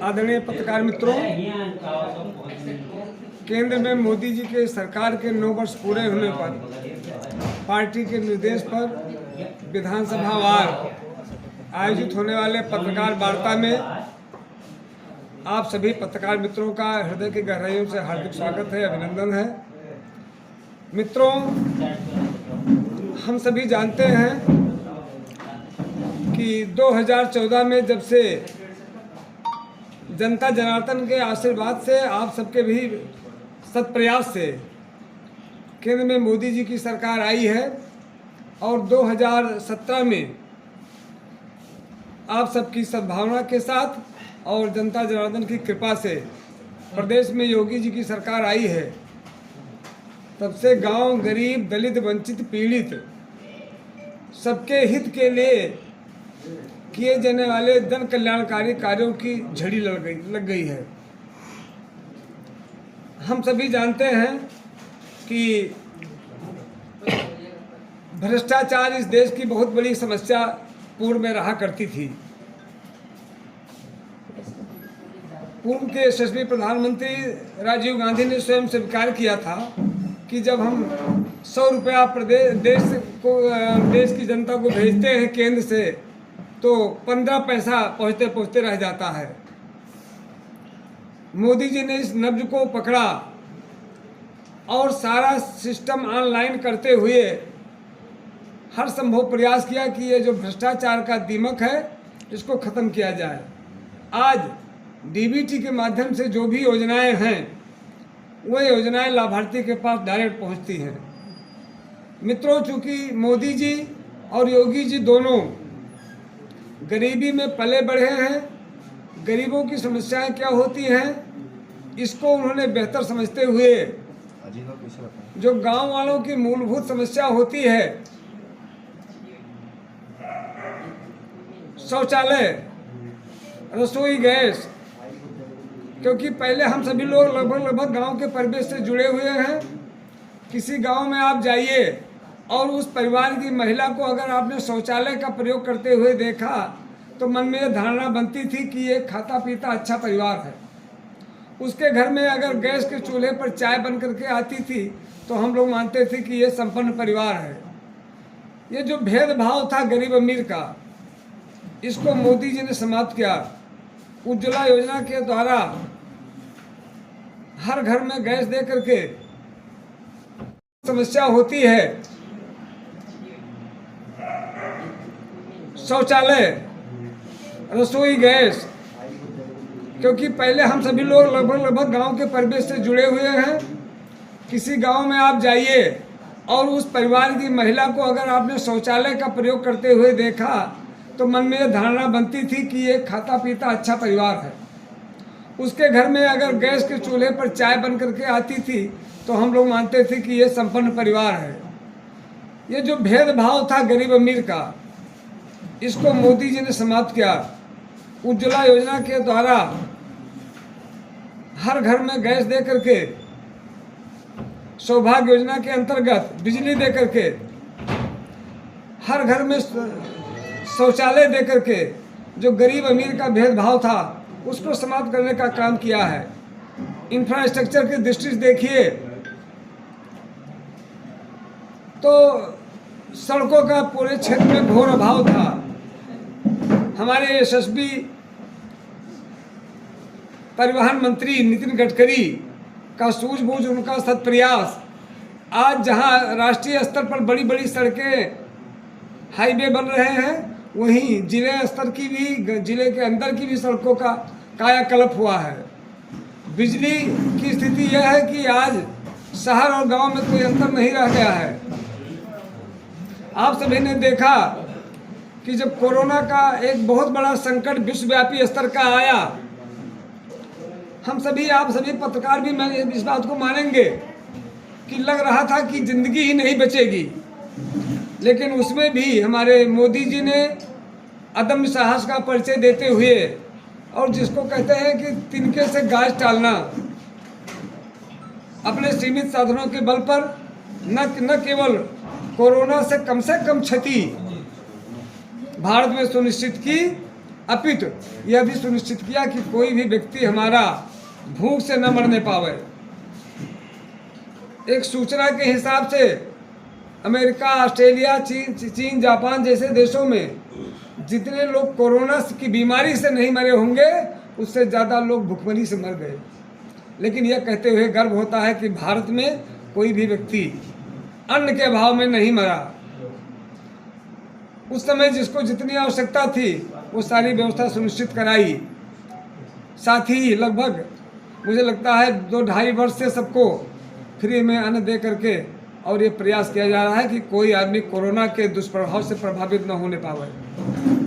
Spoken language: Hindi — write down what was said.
आदरणीय पत्रकार मित्रों, केंद्र में मोदी जी के सरकार के 9 वर्ष पूरे होने पर पार्टी के निर्देश पर विधानसभा वार आयोजित होने वाले पत्रकार वार्ता में आप सभी पत्रकार मित्रों का हृदय की गहराइयों से हार्दिक स्वागत है, अभिनंदन है। मित्रों, हम सभी जानते हैं कि 2014 में जब से जनता जनार्दन के आशीर्वाद से, आप सबके भी सत्प्रयास से केंद्र में मोदी जी की सरकार आई है और 2017 में आप सबकी सद्भावना के साथ और जनता जनार्दन की कृपा से प्रदेश में योगी जी की सरकार आई है। तब से गांव, गरीब, दलित, वंचित, पीड़ित सबके हित के लिए किए जाने वाले जन कल्याणकारी कार्यों की झड़ी लग गई है। हम सभी जानते हैं कि भ्रष्टाचार इस देश की बहुत बड़ी समस्या पूर्व में रहा करती थी। पूर्व के यशस्वी प्रधानमंत्री राजीव गांधी ने स्वयं स्वीकार किया था कि जब हम 100 रुपया देश की जनता को भेजते हैं केंद्र से, तो 15 पैसा पहुँचते रह जाता है। मोदी जी ने इस नब्ज को पकड़ा और सारा सिस्टम ऑनलाइन करते हुए हर संभव प्रयास किया कि ये जो भ्रष्टाचार का दीमक है इसको ख़त्म किया जाए। आज डीबीटी के माध्यम से जो भी योजनाएं हैं वो योजनाएं लाभार्थी के पास डायरेक्ट पहुंचती हैं। मित्रों, चूँकि मोदी जी और योगी जी दोनों गरीबी में पले बढ़े हैं, गरीबों की समस्याएं क्या होती हैं इसको उन्होंने बेहतर समझते हुए जो गांव वालों की मूलभूत समस्या होती है, शौचालय, रसोई गैस, क्योंकि पहले हम सभी लोग लगभग गांव के परिवेश से जुड़े हुए हैं। किसी गांव में आप जाइए और उस परिवार की महिला को अगर आपने शौचालय का प्रयोग करते हुए देखा तो मन में यह धारणा बनती थी कि ये खाता पीता अच्छा परिवार है। उसके घर में अगर गैस के चूल्हे पर चाय बन करके आती थी तो हम लोग मानते थे कि ये संपन्न परिवार है। ये जो भेदभाव था गरीब अमीर का, इसको मोदी जी ने समाप्त किया। उज्ज्वला योजना के द्वारा हर घर में गैस दे करके समस्या होती है, शौचालय, रसोई गैस, क्योंकि पहले हम सभी लोग लगभग गांव के परिवेश से जुड़े हुए हैं। किसी गांव में आप जाइए और उस परिवार की महिला को अगर आपने शौचालय का प्रयोग करते हुए देखा तो मन में यह धारणा बनती थी कि ये खाता पीता अच्छा परिवार है। उसके घर में अगर गैस के चूल्हे पर चाय बन करके आती थी तो हम लोग मानते थे कि ये संपन्न परिवार है। ये जो भेदभाव था गरीब अमीर का, इसको मोदी जी ने समाप्त किया। उज्ज्वला योजना के द्वारा हर घर में गैस दे करके, सौभाग्य योजना के अंतर्गत बिजली दे करके, हर घर में शौचालय दे करके जो गरीब अमीर का भेदभाव था उसको समाप्त करने का काम किया है। इंफ्रास्ट्रक्चर की दृष्टि से देखिए तो सड़कों का पूरे क्षेत्र में घोर अभाव था। हमारे यशस्वी परिवहन मंत्री नितिन गडकरी का सूझबूझ, उनका सत्प्रयास, आज जहां राष्ट्रीय स्तर पर बड़ी बड़ी सड़कें, हाईवे बन रहे हैं, वहीं जिले स्तर की भी, जिले के अंदर की भी सड़कों का कायाकल्प हुआ है। बिजली की स्थिति यह है कि आज शहर और गांव में कोई अंतर नहीं रह गया है। आप सभी ने देखा कि जब कोरोना का एक बहुत बड़ा संकट विश्वव्यापी स्तर का आया, हम सभी, आप सभी पत्रकार भी मैं इस बात को मानेंगे कि लग रहा था कि जिंदगी ही नहीं बचेगी। लेकिन उसमें भी हमारे मोदी जी ने अदम्य साहस का परिचय देते हुए, और जिसको कहते हैं कि तिनके से गाज टालना, अपने सीमित साधनों के बल पर न केवल कोरोना से कम क्षति भारत में सुनिश्चित की, अपितु यह भी सुनिश्चित किया कि कोई भी व्यक्ति हमारा भूख से न मरने पावे। एक सूचना के हिसाब से अमेरिका, ऑस्ट्रेलिया, चीन, जापान जैसे देशों में जितने लोग कोरोना की बीमारी से नहीं मरे होंगे उससे ज़्यादा लोग भुखमरी से मर गए। लेकिन यह कहते हुए गर्व होता है कि भारत में कोई भी व्यक्ति अन्न के अभाव में नहीं मरा। उस समय जिसको जितनी आवश्यकता थी वो सारी व्यवस्था सुनिश्चित कराई। साथ ही लगभग मुझे लगता है 2-2.5 वर्ष से सबको फ्री में अन्न दे करके और ये प्रयास किया जा रहा है कि कोई आदमी कोरोना के दुष्प्रभाव से प्रभावित न होने पावे।